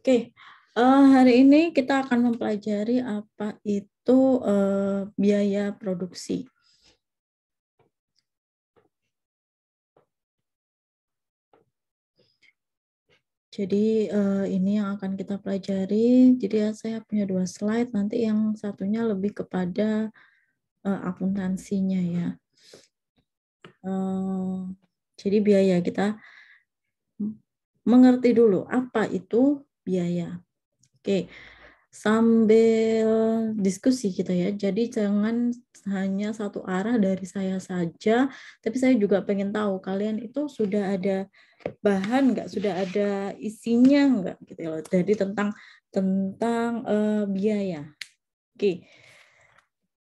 Oke, hari ini kita akan mempelajari apa itu biaya produksi. Jadi ini yang akan kita pelajari. Jadi saya punya 2 slide, nanti yang satunya lebih kepada akuntansinya ya. Jadi biaya, kita mengerti dulu apa itu biaya. Oke, sambil diskusi kita ya. Jadi jangan hanya satu arah dari saya saja, tapi saya juga pengen tahu kalian itu sudah ada bahan nggak, sudah ada isinya nggak gitu loh. Jadi tentang biaya. Oke.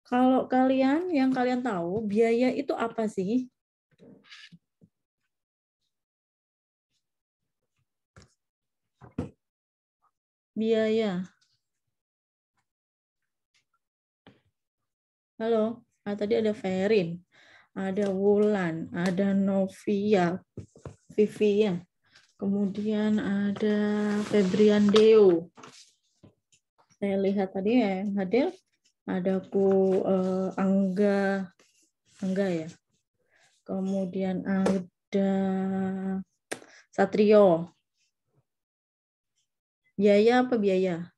Kalau yang kalian tahu biaya itu apa sih? Biaya. Halo, tadi ada Ferin, ada Wulan, ada Novia, Vivian, kemudian ada Febrian Deo. Saya lihat tadi ya yang hadir, ada Angga ya. Kemudian ada Satrio. Biaya apa biaya?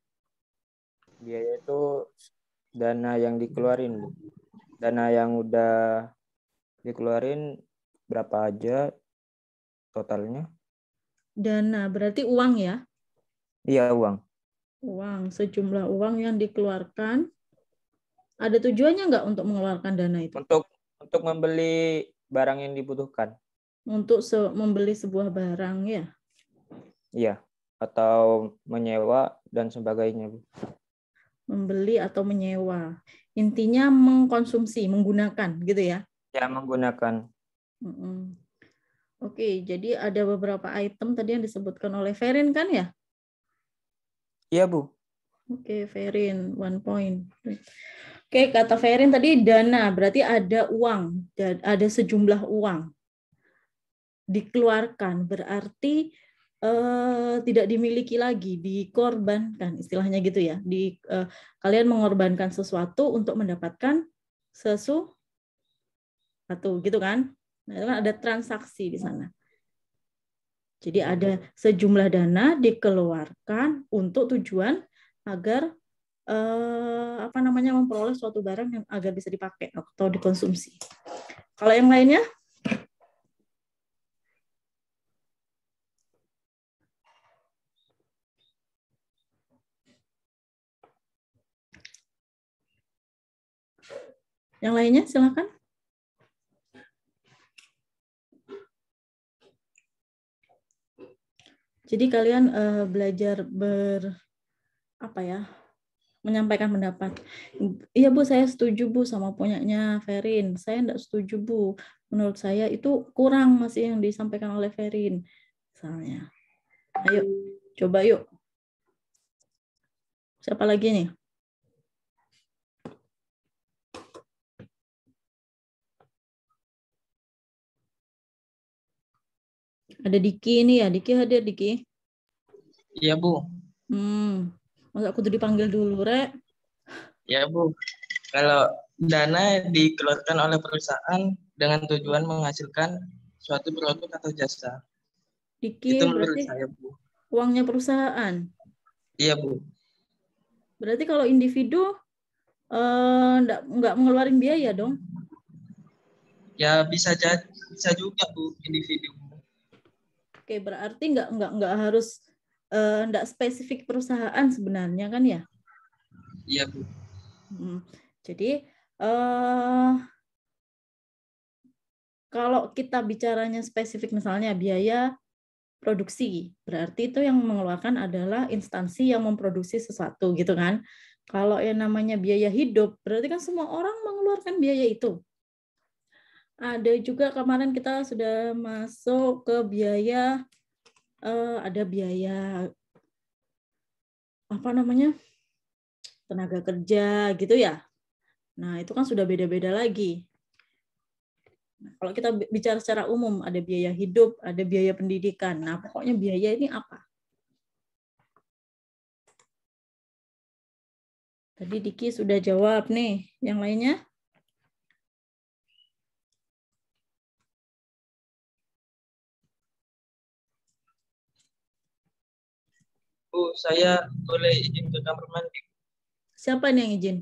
Biaya itu dana yang dikeluarin, Bu. Dana yang udah dikeluarin berapa aja totalnya? Dana berarti uang ya? Iya, uang. Uang, sejumlah uang yang dikeluarkan. Ada tujuannya nggak untuk mengeluarkan dana itu? Untuk membeli barang yang dibutuhkan. Untuk membeli sebuah barang ya? Iya, atau menyewa dan sebagainya, Bu. Membeli atau menyewa. Intinya mengkonsumsi, menggunakan gitu ya? Ya, menggunakan. Oke, jadi ada beberapa item tadi yang disebutkan oleh Ferin kan ya? Iya, Bu. Oke, Ferin, 1 point. Oke, kata Ferin tadi dana, berarti ada uang, ada sejumlah uang dikeluarkan, berarti tidak dimiliki lagi, dikorbankan, istilahnya gitu ya. Kalian mengorbankan sesuatu untuk mendapatkan sesuatu, gitu kan? Nah, itu kan ada transaksi di sana. Jadi ada sejumlah dana dikeluarkan untuk tujuan agar memperoleh suatu barang yang agar bisa dipakai atau dikonsumsi. Kalau yang lainnya? Yang lainnya silakan. Jadi kalian belajar menyampaikan pendapat. Iya Bu, saya setuju Bu sama punyanya Ferin. Saya enggak setuju Bu. Menurut saya itu kurang masih yang disampaikan oleh Ferin. Misalnya. Ayo, coba yuk. Siapa lagi nih? Ada Diki ini ya. Diki hadir, Diki? Iya, Bu. Masa aku tuh dipanggil dulu, Rek? Ya, Bu. Kalau dana dikeluarkan oleh perusahaan dengan tujuan menghasilkan suatu produk atau jasa. Diki, Itu menurut berarti saya, Bu. uangnya perusahaan. Iya, Bu. Berarti kalau individu nggak mengeluarkan biaya dong? Ya, bisa juga, Bu, individu. Oke, berarti nggak harus nggak spesifik perusahaan sebenarnya kan ya? Iya, Bu. Jadi kalau kita bicaranya spesifik misalnya biaya produksi, berarti itu yang mengeluarkan adalah instansi yang memproduksi sesuatu gitu kan. Kalau yang namanya biaya hidup, berarti kan semua orang mengeluarkan biaya itu. Ada juga kemarin kita sudah masuk ke biaya, ada biaya tenaga kerja gitu ya. Nah itu kan sudah beda-beda lagi. Nah, kalau kita bicara secara umum, ada biaya hidup, ada biaya pendidikan. Nah pokoknya biaya ini apa? Tadi Diki sudah jawab nih. Yang lainnya? Bu, saya boleh izin ke kamar mandi. Siapa nih yang izin?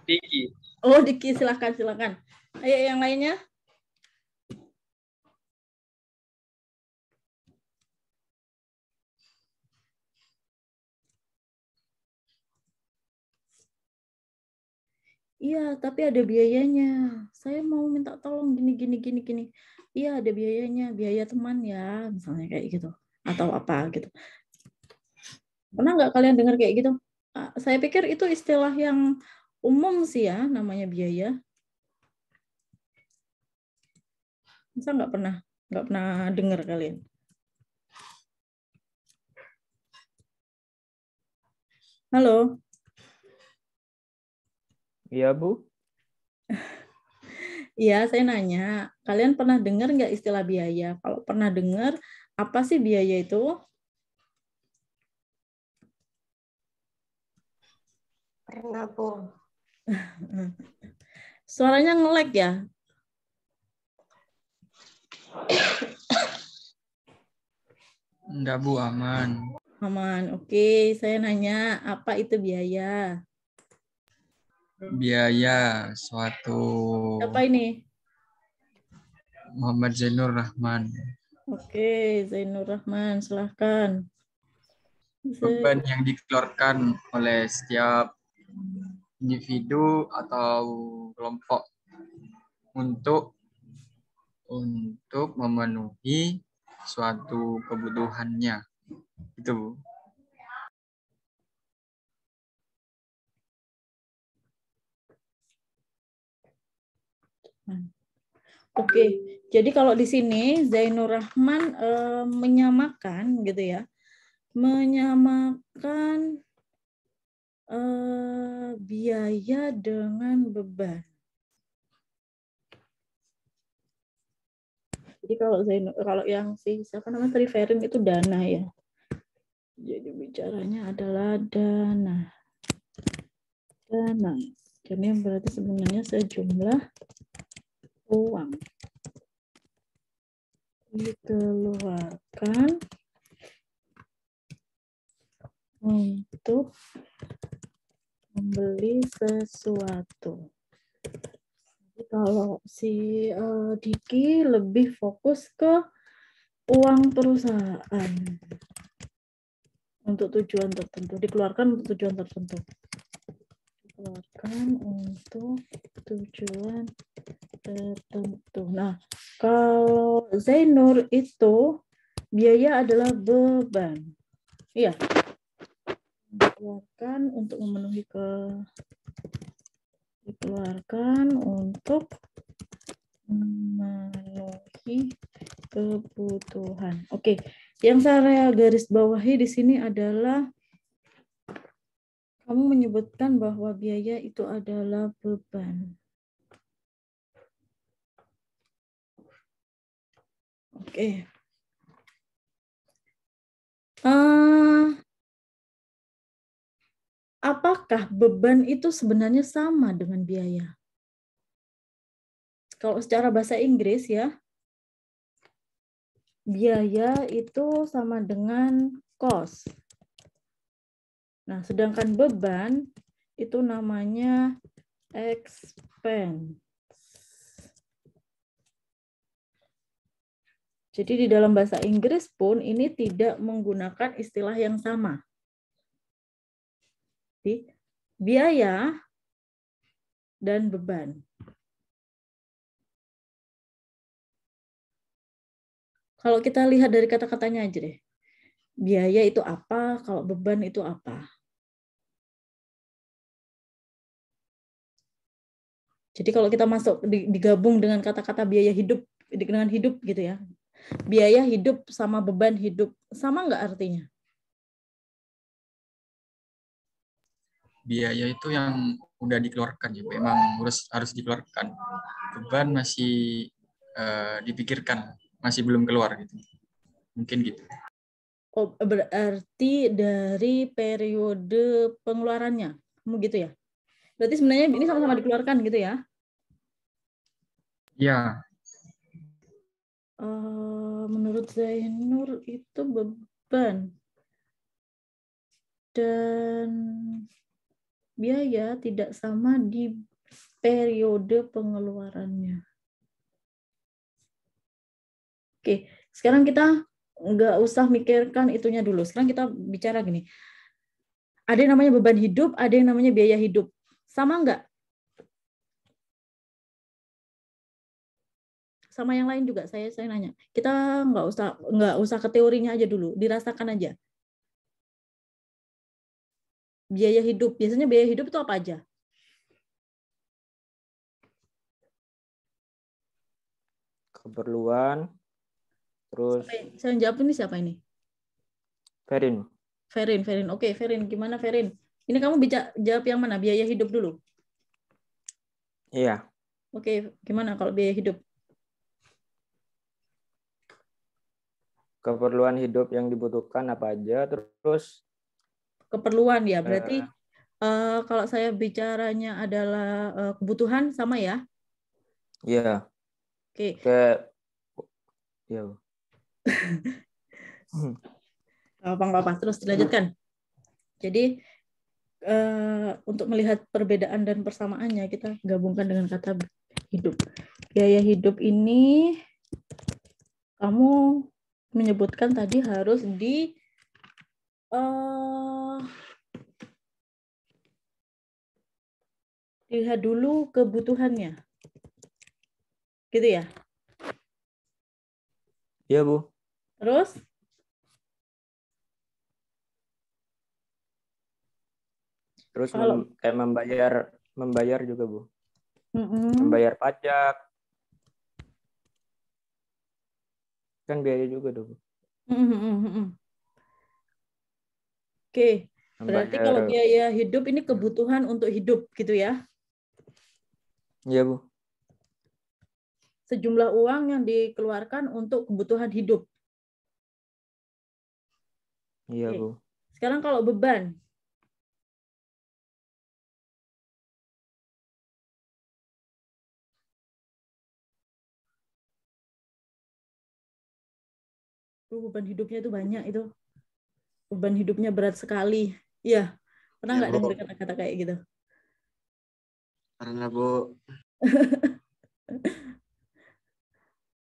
Diki. Oh, Diki, silakan, silakan. Ayo yang lainnya. Iya, tapi ada biayanya. Saya mau minta tolong gini. Iya, ada biayanya, biaya teman ya, misalnya kayak gitu. Atau apa gitu. Pernah nggak kalian dengar kayak gitu? Saya pikir itu istilah yang umum sih ya, namanya biaya. Masa nggak pernah dengar kalian? Halo? Iya, Bu. Iya, saya nanya, kalian pernah dengar nggak istilah biaya? Kalau pernah dengar, apa sih biaya itu? Pernah, Bu. Suaranya nge-lag ya? Enggak, Bu, aman. Aman. Oke, saya nanya, apa itu biaya? Biaya suatu Siapa ini? Muhammad Zainur Rahman. Oke, Zainur Rahman, silahkan. Beban yang dikeluarkan oleh setiap individu atau kelompok untuk memenuhi suatu kebutuhannya. Itu, Bu. Oke, jadi kalau di sini Zainur Rahman menyamakan gitu ya, menyamakan biaya dengan beban. Jadi kalau yang siapa namanya tadi Ferin itu dana ya. Jadi bicaranya adalah dana. Dana. Jadi yang berarti sebenarnya sejumlah uang dikeluarkan untuk membeli sesuatu. Jadi kalau si Diki lebih fokus ke uang perusahaan untuk tujuan tertentu, dikeluarkan untuk tujuan tertentu. Dikeluarkan untuk tujuan tertentu. Nah, kalau Zainur itu biaya adalah beban. Iya. Dikeluarkan untuk memenuhi kebutuhan. Oke, yang saya garis bawahi di sini adalah kamu menyebutkan bahwa biaya itu adalah beban. Oke. Apakah beban itu sebenarnya sama dengan biaya? Kalau secara bahasa Inggris ya, biaya itu sama dengan cost. Nah, sedangkan beban itu namanya expense. Jadi di dalam bahasa Inggris pun ini tidak menggunakan istilah yang sama. Jadi, biaya dan beban. Kalau kita lihat dari kata-katanya aja deh. Biaya itu apa, kalau beban itu apa. Jadi kalau kita masuk digabung dengan kata-kata biaya hidup dengan hidup gitu ya. Biaya hidup sama beban hidup sama nggak artinya? Biaya itu yang udah dikeluarkan ya, memang harus dikeluarkan. Beban masih dipikirkan, masih belum keluar gitu. Mungkin gitu. Oh, berarti dari periode pengeluarannya, kamu gitu ya? Berarti sebenarnya ini sama-sama dikeluarkan gitu ya? Ya, Menurut Zainur itu beban dan biaya tidak sama di periode pengeluarannya. Oke, sekarang kita nggak usah mikirkan itunya dulu. Sekarang kita bicara gini. Ada yang namanya beban hidup, ada yang namanya biaya hidup. Sama nggak? Sama yang lain juga saya nanya. Kita nggak usah ke teorinya aja dulu, dirasakan aja. Biaya hidup, biasanya biaya hidup itu apa aja? Keperluan, terus Saya jawab ini siapa ini? Ferin. Ferin. Oke, Ferin, gimana Ferin? Ini kamu jawab yang mana? Biaya hidup dulu. Iya. Oke, gimana kalau biaya hidup? Keperluan hidup yang dibutuhkan apa aja, terus Keperluan ya, berarti kalau saya bicaranya adalah kebutuhan sama ya? iya. Oke. Kayak ya. Apa-apa, terus dilanjutkan. Jadi untuk melihat perbedaan dan persamaannya kita gabungkan dengan kata hidup. Biaya hidup ini kamu menyebutkan tadi harus dilihat dulu kebutuhannya. Gitu ya? Iya, Bu. Terus? Terus Kalau kayak membayar juga, Bu. Mm-mm. Membayar pajak. Kan biaya juga, Bu. Oke, berarti kalau Membayar. biaya hidup ini kebutuhan untuk hidup gitu ya? Iya, Bu. Sejumlah uang yang dikeluarkan untuk kebutuhan hidup. Iya, Oke. Bu. Sekarang kalau beban. Beban hidupnya itu banyak itu. Beban hidupnya berat sekali. Iya. Pernah Iya, nggak Bu. dengar kata-kata kayak gitu? Karena Bu,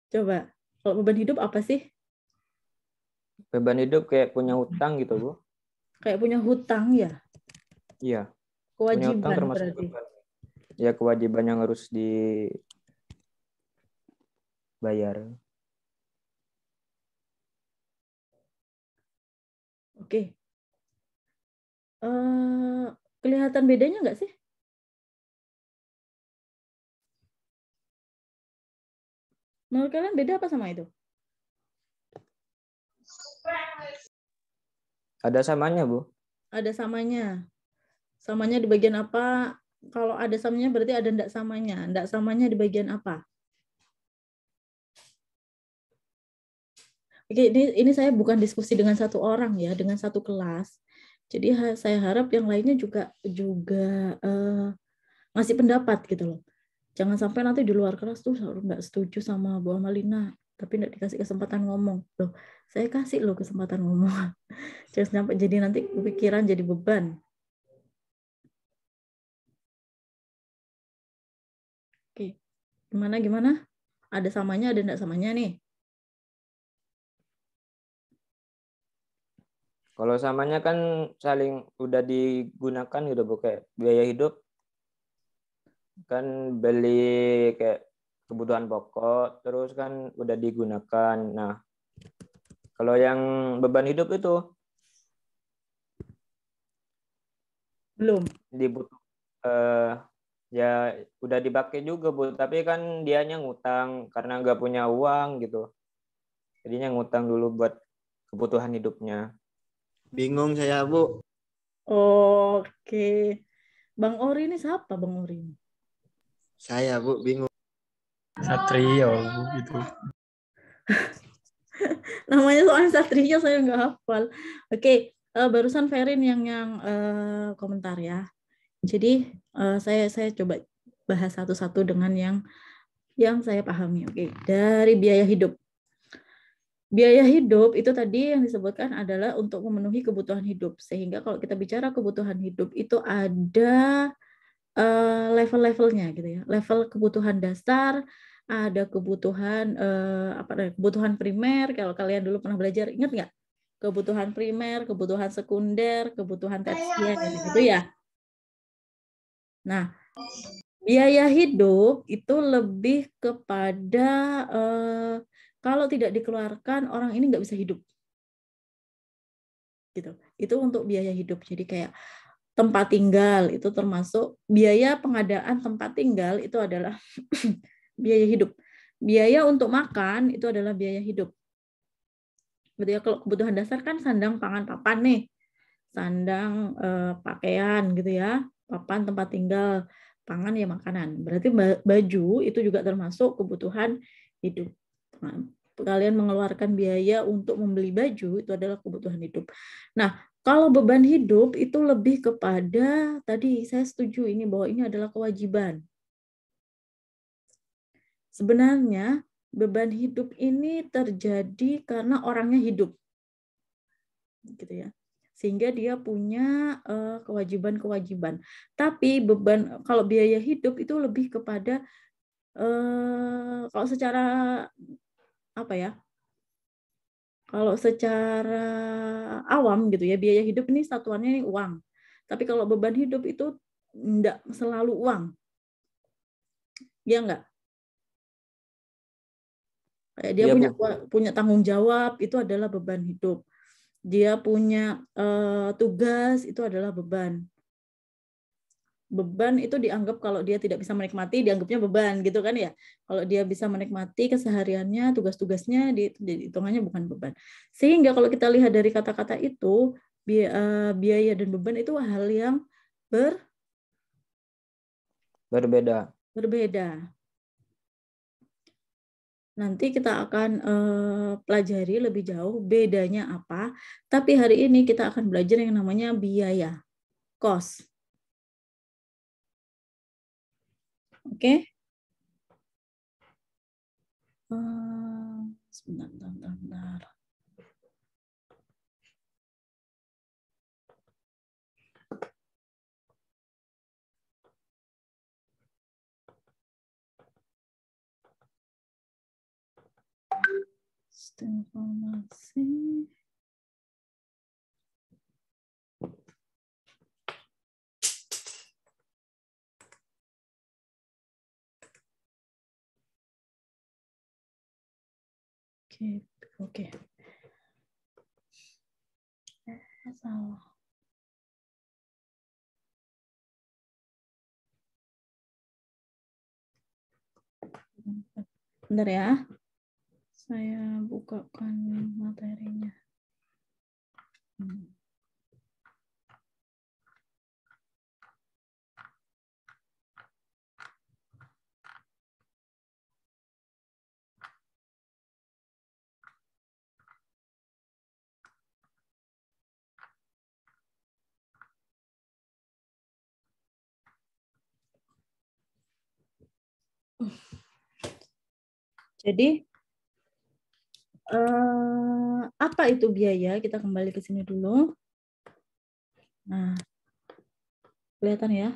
Coba. Kalau beban hidup apa sih? Beban hidup kayak punya hutang gitu, Bu. Kayak punya hutang ya? Iya. Punya hutang Kewajiban termasuk berarti. beban. Ya, kewajiban yang harus dibayar. Oke. Kelihatan bedanya nggak sih? Menurut kalian beda apa sama itu? Ada samanya, Bu. Ada samanya. Samanya di bagian apa? Kalau ada samanya berarti ada enggak samanya. Enggak samanya di bagian apa? Oke, ini saya bukan diskusi dengan satu orang ya, dengan satu kelas. Jadi saya harap yang lainnya juga ngasih pendapat gitu loh. Jangan sampai nanti di luar kelas tuh nggak setuju sama Bu Amalina, tapi nggak dikasih kesempatan ngomong. Loh, saya kasih loh kesempatan ngomong. Jangan sampai jadi nanti pikiran jadi beban. Oke, gimana? Ada samanya, ada enggak samanya nih? Kalau samanya kan saling udah digunakan gitu, Bu. Kayak biaya hidup kan beli kayak kebutuhan pokok, terus kan udah digunakan. Nah, kalau yang beban hidup itu Belum. dibutuh ya udah dipakai juga, Bu, tapi kan dianya ngutang karena nggak punya uang gitu. Jadinya ngutang dulu buat kebutuhan hidupnya. bingung saya, Bu. Oke. Bang Ori ini siapa Bang Ori? Saya, Bu, bingung. Satrio gitu. Namanya soalnya Satria saya nggak hafal. Oke, barusan Ferin yang komentar ya. Jadi saya coba bahas satu-satu dengan yang saya pahami. Oke, dari biaya hidup. Biaya hidup itu tadi yang disebutkan adalah untuk memenuhi kebutuhan hidup. Sehingga kalau kita bicara kebutuhan hidup itu ada level-levelnya gitu ya. Level kebutuhan dasar, ada kebutuhan kebutuhan primer. Kalau kalian dulu pernah belajar, ingat nggak? Kebutuhan primer, kebutuhan sekunder, kebutuhan tersier gitu ya. Nah, biaya hidup itu lebih kepada kalau tidak dikeluarkan orang ini nggak bisa hidup. Gitu. Itu untuk biaya hidup. Jadi kayak tempat tinggal itu termasuk biaya pengadaan tempat tinggal itu adalah biaya hidup. Biaya untuk makan itu adalah biaya hidup. Gitu ya, kalau kebutuhan dasar kan sandang, pangan, papan nih. Sandang, pakaian gitu ya, papan tempat tinggal, pangan ya makanan. Berarti baju itu juga termasuk kebutuhan hidup. Nah, kalian mengeluarkan biaya untuk membeli baju itu adalah kebutuhan hidup. Nah, kalau beban hidup itu lebih kepada tadi saya setuju ini bahwa ini adalah kewajiban. Sebenarnya beban hidup ini terjadi karena orangnya hidup. Gitu ya. Sehingga dia punya kewajiban-kewajiban. Tapi beban kalau biaya hidup itu lebih kepada kalau secara apa ya? Kalau secara awam gitu ya, biaya hidup ini satuannya uang. Tapi kalau beban hidup itu enggak selalu uang. Ya enggak? Kayak dia punya tanggung jawab, itu adalah beban hidup. Dia punya tugas, itu adalah beban. Beban itu dianggap kalau dia tidak bisa menikmati, dianggapnya beban gitu kan ya. Kalau dia bisa menikmati kesehariannya, tugas-tugasnya, hitungannya bukan beban. Sehingga kalau kita lihat dari kata-kata itu, biaya dan beban itu hal yang berbeda. Nanti kita akan pelajari lebih jauh bedanya apa. Tapi hari ini kita akan belajar yang namanya biaya, cost. Oke? Sebentar. Informasi. Oke. Salah. Bentar ya. Saya bukakan materinya. Jadi apa itu biaya? Kita kembali ke sini dulu. Nah, kelihatan ya.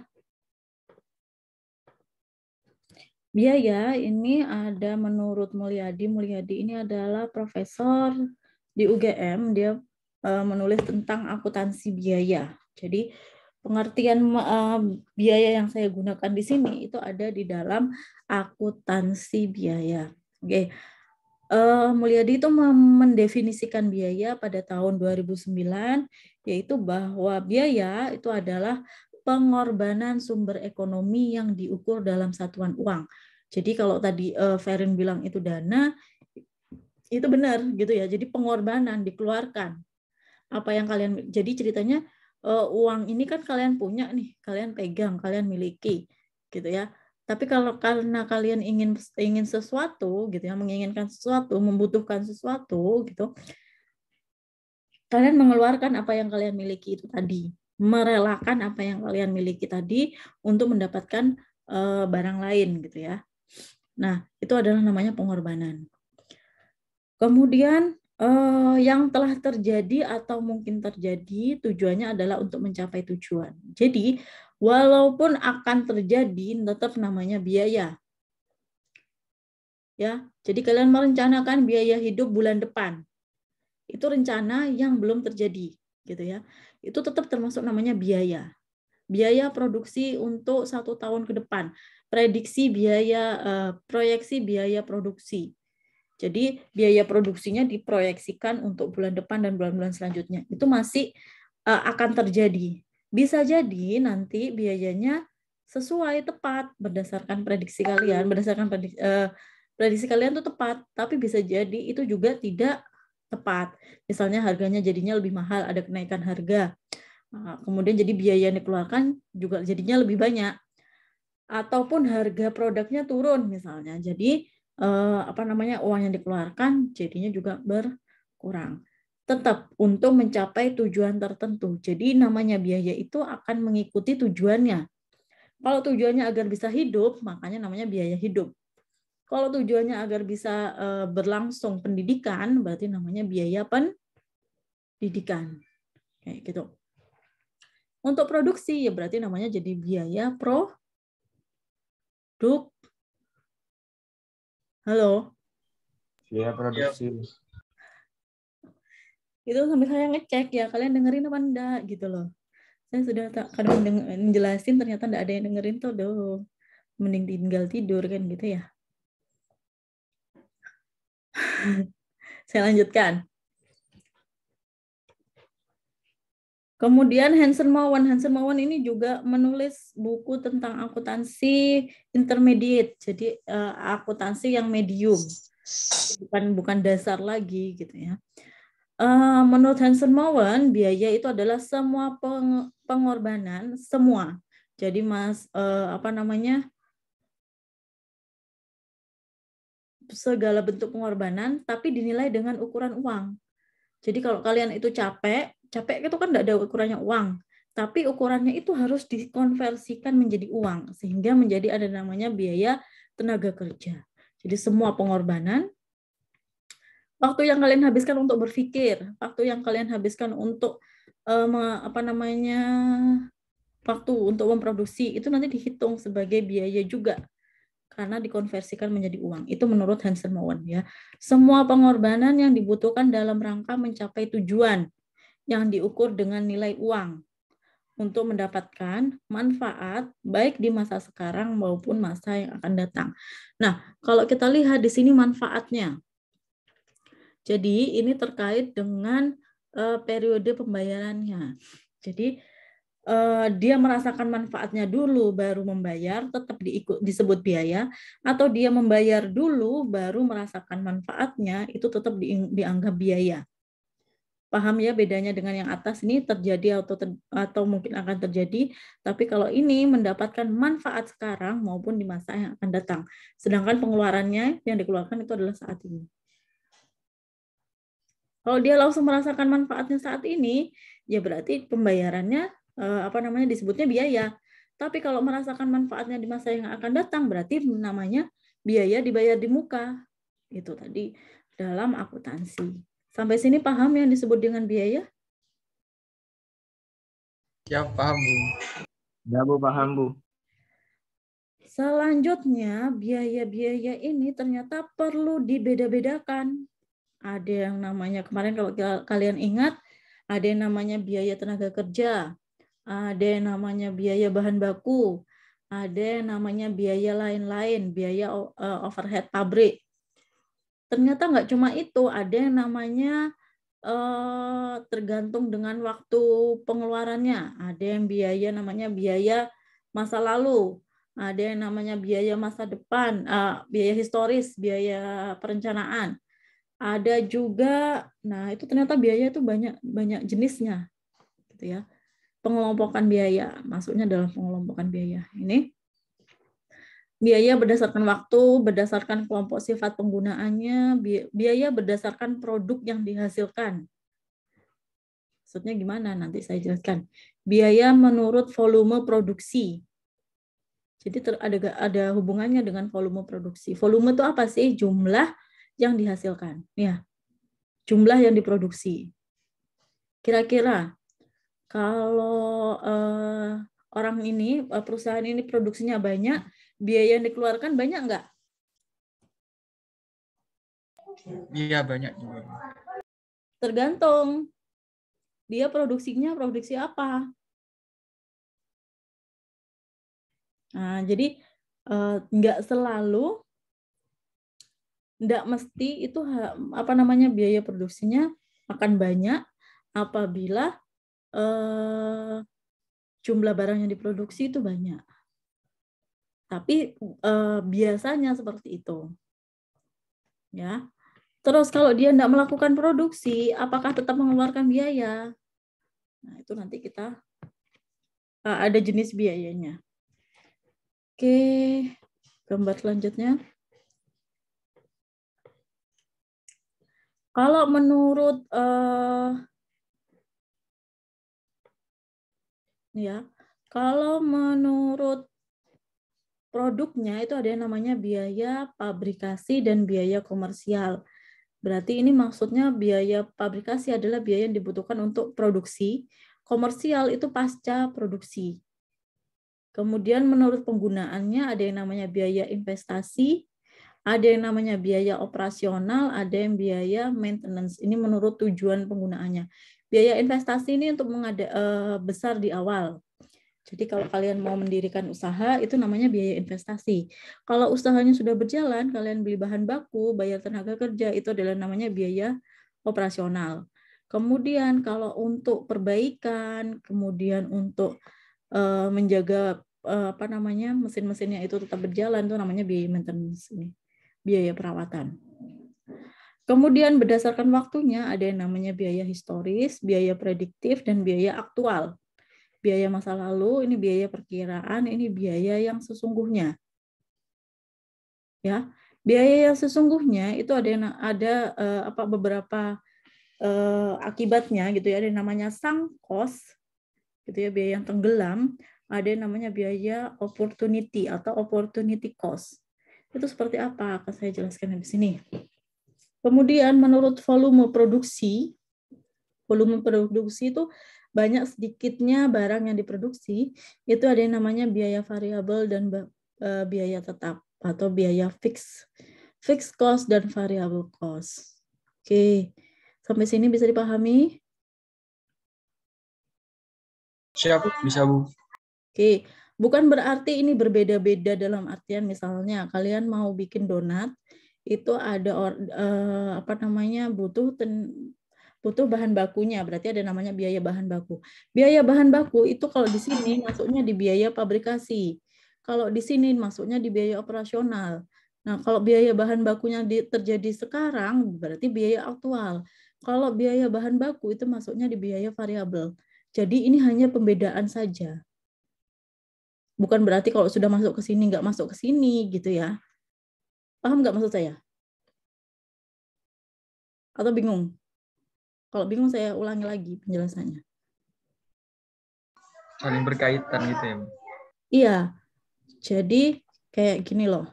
Biaya ini ada menurut Mulyadi. Mulyadi ini adalah profesor di UGM. Dia menulis tentang akuntansi biaya. Jadi pengertian biaya yang saya gunakan di sini itu ada di dalam akuntansi biaya. Oke. Mulyadi itu mendefinisikan biaya pada tahun 2009, yaitu bahwa biaya itu adalah pengorbanan sumber ekonomi yang diukur dalam satuan uang. Jadi kalau tadi Ferin bilang itu dana, itu benar gitu ya. Jadi pengorbanan dikeluarkan. Apa yang kalian, jadi ceritanya uang ini kan kalian punya nih, kalian pegang, kalian miliki, gitu ya. Tapi kalau karena kalian ingin sesuatu gitu ya, menginginkan sesuatu, membutuhkan sesuatu gitu, kalian mengeluarkan apa yang kalian miliki itu tadi merelakan apa yang kalian miliki tadi untuk mendapatkan barang lain gitu ya. Nah, itu adalah namanya pengorbanan. Kemudian yang telah terjadi atau mungkin terjadi tujuannya adalah untuk mencapai tujuan. Jadi, walaupun akan terjadi tetap namanya biaya. Ya, jadi kalian merencanakan biaya hidup bulan depan. Itu rencana yang belum terjadi, gitu ya. Itu tetap termasuk namanya biaya. Biaya produksi untuk 1 tahun ke depan. Prediksi biaya, proyeksi biaya produksi. Jadi biaya produksinya diproyeksikan untuk bulan depan dan bulan-bulan selanjutnya. Itu masih akan terjadi. Bisa jadi nanti biayanya sesuai tepat berdasarkan prediksi kalian, prediksi kalian itu tepat, tapi bisa jadi itu juga tidak tepat. Misalnya harganya jadinya lebih mahal, ada kenaikan harga. Kemudian jadi biaya yang dikeluarkan juga jadinya lebih banyak. Ataupun harga produknya turun misalnya. Jadi uang yang dikeluarkan jadinya juga berkurang. Tetap untuk mencapai tujuan tertentu. Jadi namanya biaya itu akan mengikuti tujuannya. Kalau tujuannya agar bisa hidup, makanya namanya biaya hidup. Kalau tujuannya agar bisa berlangsung pendidikan, berarti namanya biaya pendidikan. Kayak gitu. Untuk produksi ya berarti namanya jadi biaya Halo. Biaya produksi. Itu sambil saya ngecek ya, kalian dengerin apa enggak gitu loh. Saya sudah kadang menjelasin ternyata enggak ada yang dengerin tuh, aduh. Mending tinggal tidur kan gitu ya. Saya lanjutkan. Kemudian Hansen Mawan ini juga menulis buku tentang akuntansi intermediate, jadi akuntansi yang medium, bukan dasar lagi gitu ya. Menurut Hansen Mawan, biaya itu adalah semua pengorbanan, semua. Jadi segala bentuk pengorbanan, tapi dinilai dengan ukuran uang. Jadi kalau kalian itu capek itu kan tidak ada ukurannya uang, tapi ukurannya itu harus dikonversikan menjadi uang, sehingga menjadi ada namanya biaya tenaga kerja. Jadi semua pengorbanan, waktu yang kalian habiskan untuk berpikir, waktu yang kalian habiskan untuk waktu untuk memproduksi, itu nanti dihitung sebagai biaya juga, karena dikonversikan menjadi uang. Itu menurut Hansen Mawan ya. Semua pengorbanan yang dibutuhkan dalam rangka mencapai tujuan yang diukur dengan nilai uang untuk mendapatkan manfaat baik di masa sekarang maupun masa yang akan datang. Nah, kalau kita lihat di sini manfaatnya. Jadi ini terkait dengan periode pembayarannya. Jadi dia merasakan manfaatnya dulu baru membayar, tetap disebut biaya, atau dia membayar dulu baru merasakan manfaatnya, itu tetap dianggap biaya. Paham ya bedanya dengan yang atas, ini terjadi atau mungkin akan terjadi, tapi kalau ini mendapatkan manfaat sekarang maupun di masa yang akan datang. Sedangkan pengeluarannya yang dikeluarkan itu adalah saat ini. Kalau dia langsung merasakan manfaatnya saat ini, ya berarti pembayarannya disebutnya biaya. Tapi kalau merasakan manfaatnya di masa yang akan datang, berarti namanya biaya dibayar di muka. Itu tadi dalam akuntansi. Sampai sini paham yang disebut dengan biaya? Ya, paham, Bu. Ya, Bu, paham, Bu. Selanjutnya, biaya-biaya ini ternyata perlu dibeda-bedakan. Ada yang namanya, kemarin kalau kalian ingat, ada yang namanya biaya tenaga kerja, ada yang namanya biaya bahan baku, ada yang namanya biaya lain-lain, biaya overhead pabrik. Ternyata nggak cuma itu, ada yang namanya tergantung dengan waktu pengeluarannya. Ada yang biaya namanya biaya masa lalu, ada yang namanya biaya masa depan, biaya historis, biaya perencanaan. Ada juga, nah itu ternyata biaya itu banyak jenisnya, gitu ya. Pengelompokan biaya, maksudnya dalam pengelompokan biaya ini. Biaya berdasarkan waktu, berdasarkan kelompok sifat penggunaannya, biaya berdasarkan produk yang dihasilkan. Maksudnya gimana? Nanti saya jelaskan. Biaya menurut volume produksi. Jadi ada hubungannya dengan volume produksi. Volume itu apa sih? Jumlah yang dihasilkan. Ya, jumlah yang diproduksi. Kira-kira kalau orang ini, perusahaan ini produksinya banyak, biaya yang dikeluarkan banyak nggak? Iya, banyak juga. Tergantung. Dia produksinya produksi apa? Nah, jadi nggak selalu, nggak mesti itu biaya produksinya akan banyak apabila jumlah barang yang diproduksi itu banyak. Tapi biasanya seperti itu, ya. Terus kalau dia tidak melakukan produksi, apakah tetap mengeluarkan biaya? Nah, itu nanti kita ada jenis biayanya. Oke, gambar selanjutnya. Kalau menurut kalau menurut produknya itu ada yang namanya biaya pabrikasi dan biaya komersial. Berarti ini maksudnya biaya pabrikasi adalah biaya yang dibutuhkan untuk produksi, komersial itu pasca produksi. Kemudian menurut penggunaannya ada yang namanya biaya investasi, ada yang namanya biaya operasional, ada yang biaya maintenance. Ini menurut tujuan penggunaannya. Biaya investasi ini untuk besar di awal. Jadi kalau kalian mau mendirikan usaha, itu namanya biaya investasi. Kalau usahanya sudah berjalan, kalian beli bahan baku, bayar tenaga kerja, itu adalah namanya biaya operasional. Kemudian kalau untuk perbaikan, kemudian untuk menjaga mesin-mesinnya itu tetap berjalan, itu namanya biaya maintenance, ini biaya perawatan. Kemudian berdasarkan waktunya ada yang namanya biaya historis, biaya prediktif, dan biaya aktual. Biaya masa lalu, ini biaya perkiraan, ini biaya yang sesungguhnya. Ya, biaya yang sesungguhnya itu ada beberapa akibatnya gitu ya. Ada yang namanya sunk cost, gitu ya, biaya yang tenggelam. Ada yang namanya biaya opportunity atau opportunity cost. Itu seperti apa? Akan saya jelaskan di sini. Kemudian menurut volume produksi itu banyak sedikitnya barang yang diproduksi, itu ada yang namanya biaya variabel dan biaya tetap atau biaya fixed cost dan variable cost. Oke, sampai sini bisa dipahami? Siap, bisa Bu. Oke, bukan berarti ini berbeda-beda dalam artian misalnya kalian mau bikin donat, itu ada butuh bahan bakunya, berarti ada namanya biaya bahan baku. Biaya bahan baku itu kalau di sini masuknya di biaya pabrikasi. Kalau di sini masuknya di biaya operasional. Nah, kalau biaya bahan bakunya terjadi sekarang, berarti biaya aktual. Kalau biaya bahan baku itu masuknya di biaya variabel. Jadi ini hanya pembedaan saja. Bukan berarti kalau sudah masuk ke sini, nggak masuk ke sini, gitu ya. Paham nggak maksud saya? Atau bingung? Kalau bingung, saya ulangi lagi penjelasannya. Saling berkaitan gitu ya, Bu? Iya. Jadi, kayak gini loh.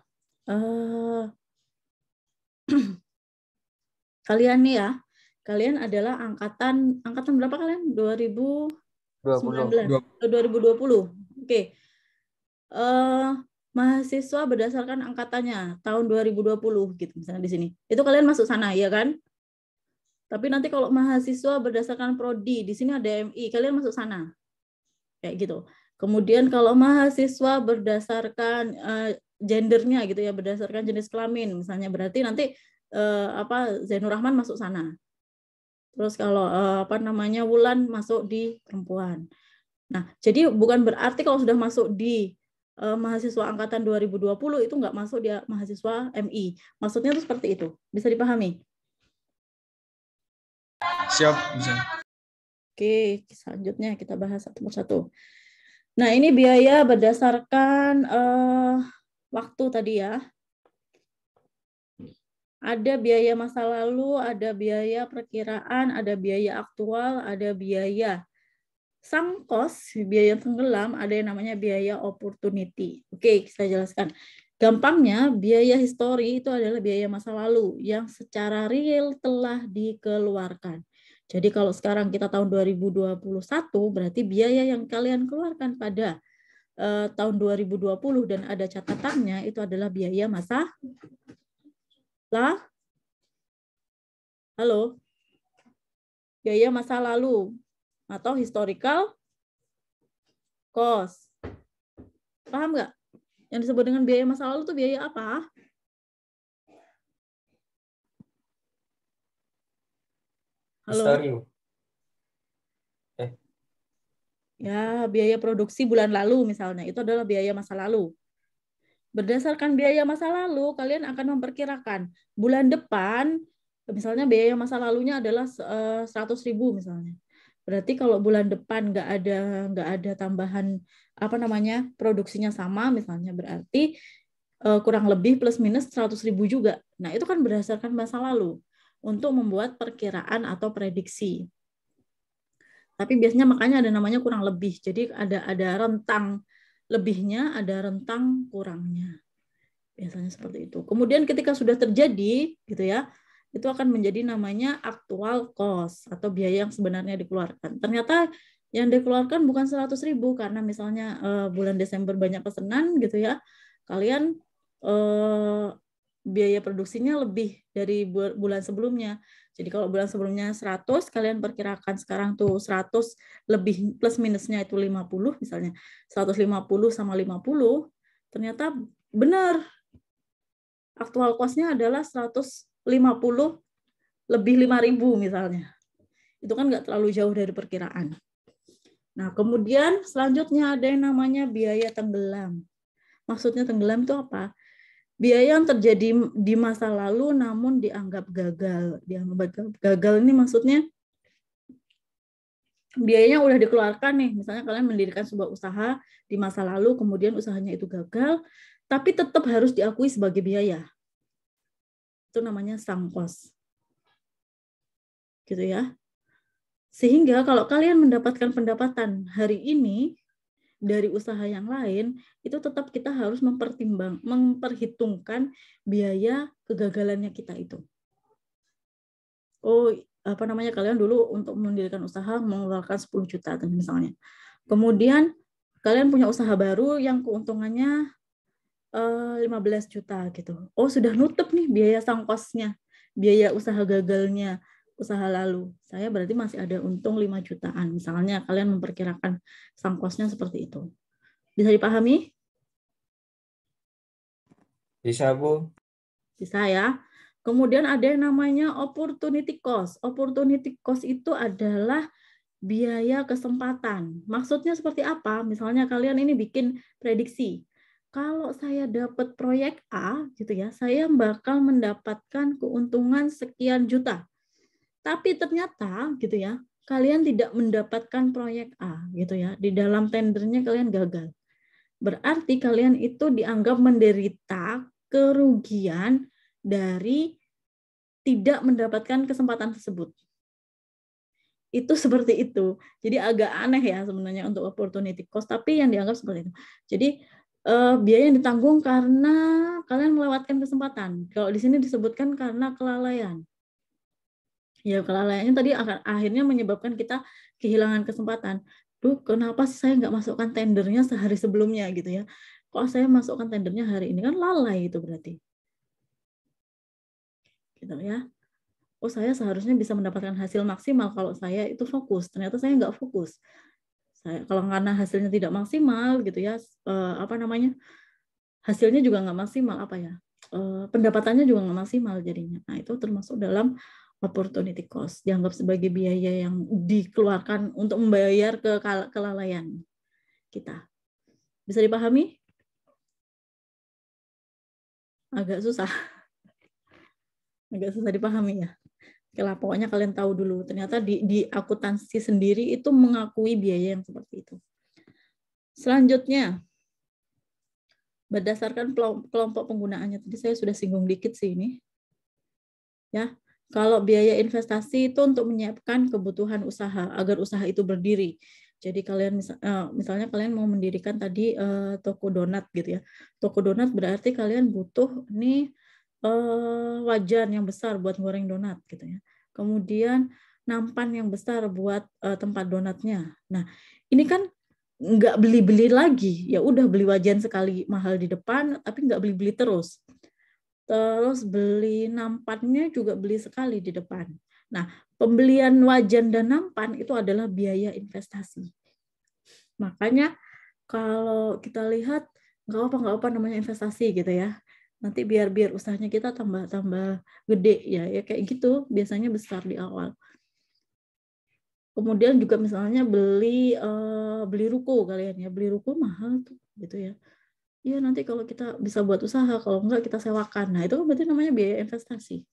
Kalian nih ya, kalian adalah angkatan berapa kalian? 2019 atau 2020? Oke. Mahasiswa berdasarkan angkatannya tahun 2020 gitu misalnya di sini. Itu kalian masuk sana ya kan? Tapi nanti kalau mahasiswa berdasarkan prodi, di sini ada MI, kalian masuk sana. Kayak gitu. Kemudian kalau mahasiswa berdasarkan gendernya gitu ya, berdasarkan jenis kelamin misalnya, berarti nanti Zainur Rahman masuk sana. Terus kalau Wulan masuk di perempuan. Nah, jadi bukan berarti kalau sudah masuk di mahasiswa angkatan 2020 itu nggak masuk dia mahasiswa MI. Maksudnya itu seperti itu. Bisa dipahami? Siap, bisa. Oke, selanjutnya kita bahas satu persatu. Nah, ini biaya berdasarkan waktu tadi ya. Ada biaya masa lalu, ada biaya perkiraan, ada biaya aktual, ada biaya sunk cost, biaya tenggelam, ada yang namanya biaya opportunity. Oke, saya jelaskan. Gampangnya, biaya histori itu adalah biaya masa lalu yang secara real telah dikeluarkan. Jadi kalau sekarang kita tahun 2021, berarti biaya yang kalian keluarkan pada tahun 2020 dan ada catatannya itu adalah biaya masa Halo? Biaya masa lalu atau historical cost. Paham nggak? Yang disebut dengan biaya masa lalu itu biaya apa? Halo? History. Ya, biaya produksi bulan lalu misalnya. Itu adalah biaya masa lalu. Berdasarkan biaya masa lalu, kalian akan memperkirakan bulan depan, misalnya biaya masa lalunya adalah 100.000 misalnya. Berarti kalau bulan depan nggak ada tambahan produksinya sama misalnya, berarti kurang lebih plus minus 100.000 juga. Nah itu kan berdasarkan masa lalu untuk membuat perkiraan atau prediksi. Tapi biasanya makanya ada namanya kurang lebih. Jadi ada rentang lebihnya, ada rentang kurangnya. Biasanya seperti itu. Kemudian ketika sudah terjadi, gitu ya, itu akan menjadi namanya actual cost atau biaya yang sebenarnya dikeluarkan. Ternyata yang dikeluarkan bukan 100.000 karena misalnya bulan Desember banyak pesanan, gitu ya, kalian biaya produksinya lebih dari bulan sebelumnya. Jadi kalau bulan sebelumnya 100, kalian perkirakan sekarang tuh 100 lebih plus minusnya itu 50 misalnya. 150 sama 50, ternyata benar. Aktual cost-nya adalah 150 lebih 5.000 misalnya. Itu kan nggak terlalu jauh dari perkiraan. Nah, kemudian selanjutnya ada yang namanya biaya tenggelam. Maksudnya tenggelam itu apa? Biaya yang terjadi di masa lalu namun dianggap gagal. Dianggap gagal ini maksudnya biayanya udah dikeluarkan nih. Misalnya kalian mendirikan sebuah usaha di masa lalu, kemudian usahanya itu gagal, tapi tetap harus diakui sebagai biaya. Itu namanya sunk cost. Gitu ya. Sehingga kalau kalian mendapatkan pendapatan hari ini dari usaha yang lain, itu tetap kita harus memperhitungkan biaya kegagalannya kita itu. Oh, kalian dulu untuk mendirikan usaha mengeluarkan 10 juta misalnya. Kemudian kalian punya usaha baru yang keuntungannya 15 juta gitu. Oh, sudah nutup nih biaya sunk cost-nya, biaya usaha gagalnya usaha lalu. Saya berarti masih ada untung 5 jutaan. Misalnya kalian memperkirakan sunk cost-nya seperti itu. Bisa dipahami? Bisa, Bu. Bisa ya. Kemudian ada yang namanya opportunity cost. Opportunity cost itu adalah biaya kesempatan. Maksudnya seperti apa? Misalnya kalian ini bikin prediksi. Kalau saya dapat proyek A, gitu ya, saya bakal mendapatkan keuntungan sekian juta. Tapi ternyata, gitu ya, kalian tidak mendapatkan proyek A, gitu ya. Di dalam tendernya kalian gagal. Berarti kalian itu dianggap menderita kerugian dari tidak mendapatkan kesempatan tersebut. Itu seperti itu. Jadi agak aneh ya sebenarnya untuk opportunity cost, tapi yang dianggap seperti itu. Jadi biaya yang ditanggung karena kalian melewatkan kesempatan. Kalau di sini disebutkan karena kelalaian. Ya kelalaiannya tadi akan akhirnya menyebabkan kita kehilangan kesempatan. Duh, kenapa sih saya nggak masukkan tendernya sehari sebelumnya gitu ya? Kok saya masukkan tendernya hari ini? Kan lalai itu berarti. Gitu ya. Oh, saya seharusnya bisa mendapatkan hasil maksimal kalau saya itu fokus. Ternyata saya nggak fokus. Kalau karena hasilnya tidak maksimal gitu ya, hasilnya juga nggak maksimal pendapatannya juga nggak maksimal jadinya. Nah itu termasuk dalam opportunity cost, dianggap sebagai biaya yang dikeluarkan untuk membayar kelalaian kita. Bisa dipahami? Agak susah dipahami ya. Oke, pokoknya kalian tahu dulu. Ternyata di akuntansi sendiri itu mengakui biaya yang seperti itu. Selanjutnya, berdasarkan kelompok penggunaannya. Tadi saya sudah singgung dikit sih ini. Ya, kalau biaya investasi itu untuk menyiapkan kebutuhan usaha agar usaha itu berdiri. Jadi kalian misalnya kalian mau mendirikan tadi toko donat gitu ya. Toko donat berarti kalian butuh nih wajan yang besar buat goreng donat gitu ya. Kemudian nampan yang besar buat tempat donatnya. Nah, ini kan nggak beli-beli lagi. Ya udah beli wajan sekali mahal di depan, tapi nggak beli-beli terus. Terus beli nampannya juga beli sekali di depan. Nah, pembelian wajan dan nampan itu adalah biaya investasi. Makanya kalau kita lihat nggak apa namanya investasi gitu ya. Nanti biar usahanya kita tambah gede ya kayak gitu. Biasanya besar di awal. Kemudian juga misalnya beli ruko kalian ya, beli ruko mahal tuh gitu ya. Iya nanti kalau kita bisa buat usaha, kalau enggak kita sewakan. Nah itu berarti namanya biaya investasi.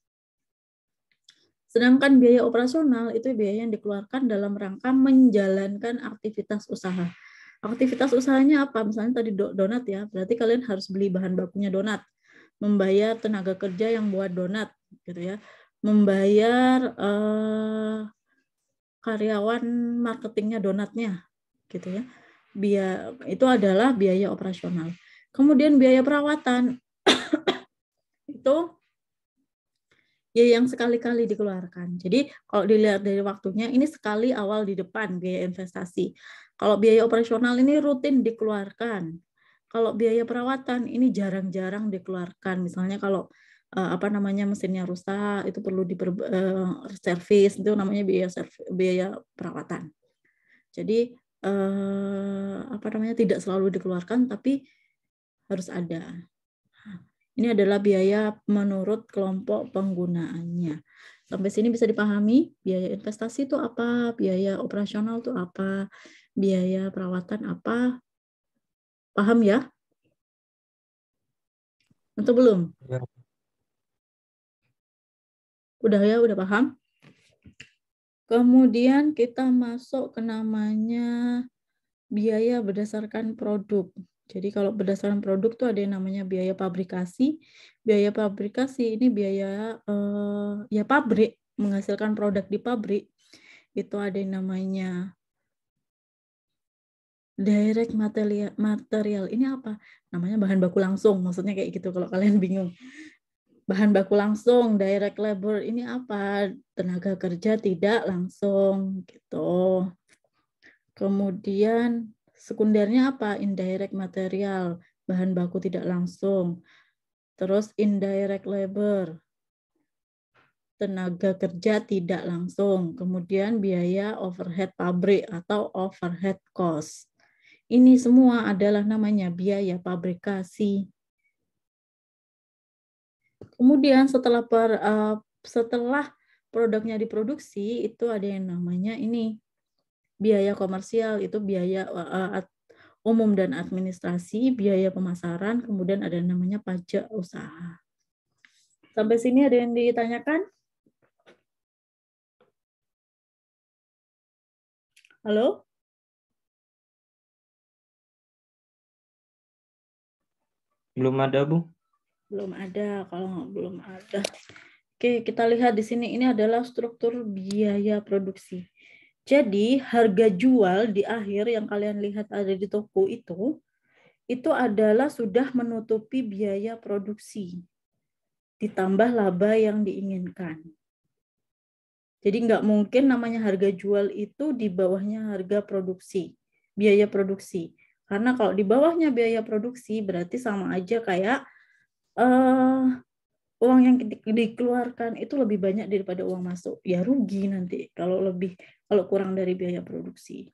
Sedangkan biaya operasional itu biaya yang dikeluarkan dalam rangka menjalankan aktivitas usaha. Aktivitas usahanya apa? Misalnya tadi donat ya, berarti kalian harus beli bahan bakunya donat, membayar tenaga kerja yang buat donat, gitu ya, membayar karyawan marketingnya donatnya, gitu ya. Itu adalah biaya operasional. Kemudian biaya perawatan itu ya yang sekali-kali dikeluarkan. Jadi kalau dilihat dari waktunya, ini sekali awal di depan biaya investasi. Kalau biaya operasional ini rutin dikeluarkan. Kalau biaya perawatan ini jarang-jarang dikeluarkan. Misalnya kalau mesinnya rusak, itu perlu servis, itu namanya biaya perawatan. Jadi tidak selalu dikeluarkan, tapi harus ada. Ini adalah biaya menurut kelompok penggunaannya. Sampai sini bisa dipahami, biaya investasi itu apa, biaya operasional itu apa, biaya perawatan apa. Paham ya? Atau belum? Ya. Udah ya, udah paham? Kemudian kita masuk ke namanya biaya berdasarkan produk. Jadi kalau berdasarkan produk tuh ada yang namanya biaya pabrikasi. Biaya pabrikasi ini biaya ya pabrik, menghasilkan produk di pabrik. Itu ada yang namanya direct material. Ini apa? Namanya bahan baku langsung. Maksudnya kayak gitu kalau kalian bingung. Bahan baku langsung, direct labor ini apa? Tenaga kerja tidak langsung gitu. Kemudian sekundernya apa? Indirect material, bahan baku tidak langsung. Terus indirect labor, tenaga kerja tidak langsung. Kemudian biaya overhead pabrik atau overhead cost. Ini semua adalah namanya biaya pabrikasi. Kemudian setelah produknya diproduksi, itu ada yang namanya ini biaya komersial, itu biaya umum dan administrasi, biaya pemasaran, kemudian ada yang namanya pajak usaha. Sampai sini ada yang ditanyakan? Halo? Belum ada, Bu. Belum ada, kalau belum ada. Oke, kita lihat di sini, ini adalah struktur biaya produksi. Jadi, harga jual di akhir yang kalian lihat ada di toko itu adalah sudah menutupi biaya produksi, ditambah laba yang diinginkan. Jadi nggak mungkin namanya harga jual itu di bawahnya harga produksi, biaya produksi. Karena kalau di bawahnya biaya produksi berarti sama aja kayak uang yang dikeluarkan itu lebih banyak daripada uang masuk. Ya rugi nanti kalau kurang dari biaya produksi.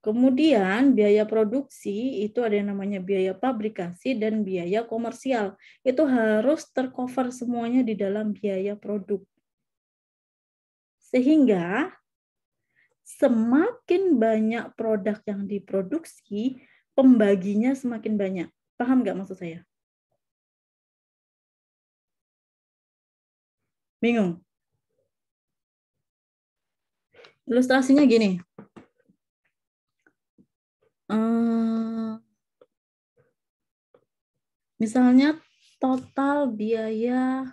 Kemudian biaya produksi itu ada yang namanya biaya pabrikasi dan biaya komersial. Itu harus tercover semuanya di dalam biaya produk. Sehingga semakin banyak produk yang diproduksi, pembaginya semakin banyak. Paham nggak maksud saya? Bingung? Ilustrasinya gini. Misalnya total biaya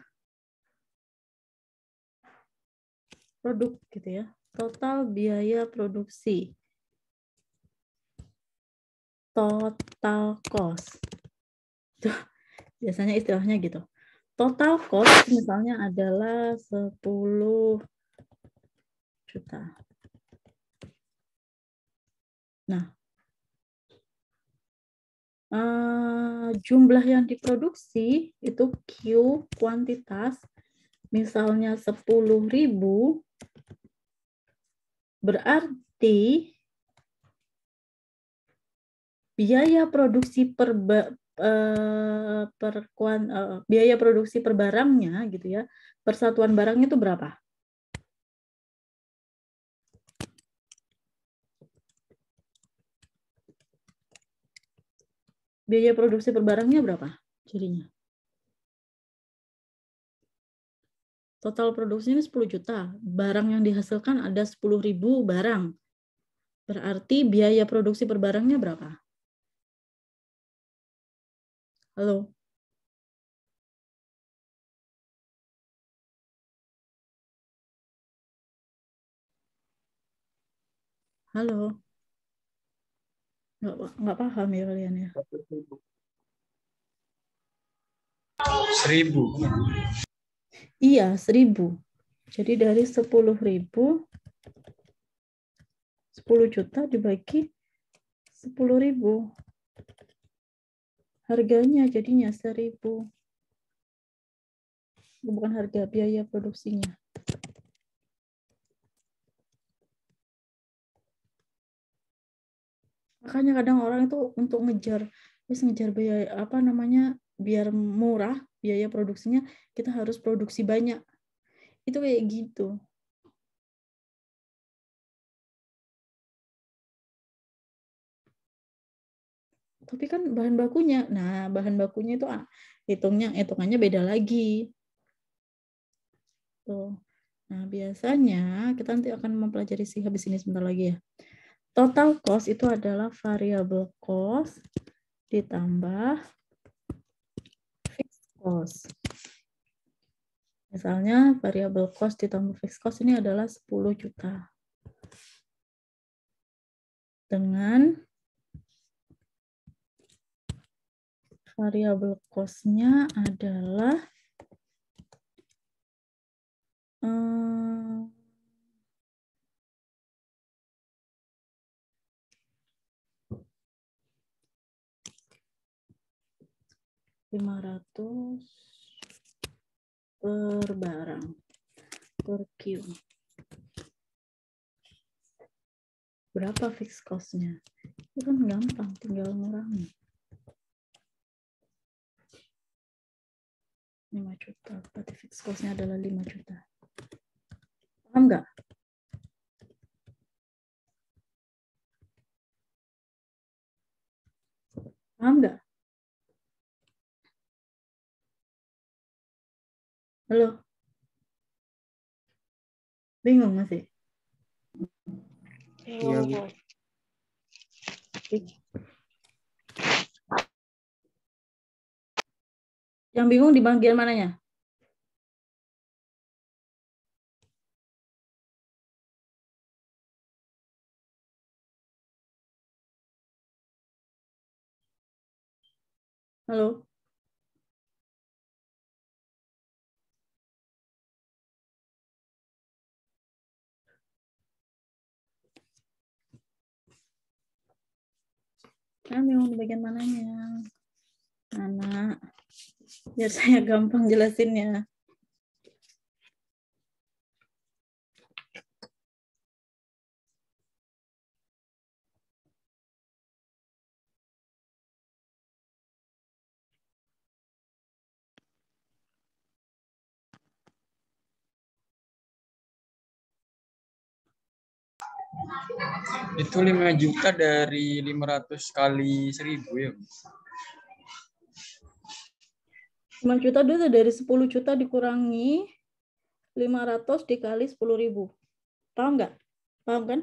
produk gitu ya. Total biaya produksi. Total cost. Tuh, biasanya istilahnya gitu. Total cost misalnya adalah 10 juta. Nah, jumlah yang diproduksi itu Q kuantitas, misalnya 10.000, berarti biaya produksi biaya produksi per barangnya gitu ya, persatuan barangnya itu berapa? Biaya produksi per barangnya berapa jadinya? Total produksi ini 10 juta. Barang yang dihasilkan ada 10.000 barang. Berarti biaya produksi per barangnya berapa? Halo? Halo? Nggak paham ya kalian ya? 1.000. Iya, 1.000. Jadi dari 10.000, 10 juta dibagi 10.000. Harganya jadinya 1.000. Bukan harga, biaya produksinya. Makanya kadang orang itu untuk ngejar biaya biar murah biaya produksinya, kita harus produksi banyak. Itu kayak gitu. Tapi kan bahan bakunya, bahan bakunya itu hitungannya beda lagi. Tuh. Nah, biasanya kita nanti akan mempelajari habis ini sebentar lagi ya. Total cost itu adalah variable cost ditambah fixed cost. Misalnya variable cost ditambah fixed cost ini adalah 10 juta. Dengan variable cost-nya adalah 500 per barang, per Q. Berapa fixed cost-nya? Itu kan gampang, tinggal ngurangin. 5 juta, berarti fixed cost-nya adalah 5 juta. Paham nggak? Paham nggak? Halo? Bingung masih? Iya, Bu. Yang bingung di bagian mananya? Halo? Kan bingung di bagian mananya? Mana? Biar saya gampang jelasinnya. Itu 5 juta dari 500 kali 1.000 ya. 5 juta itu dari 10 juta dikurangi 500 dikali 10.000. Paham nggak? Paham kan?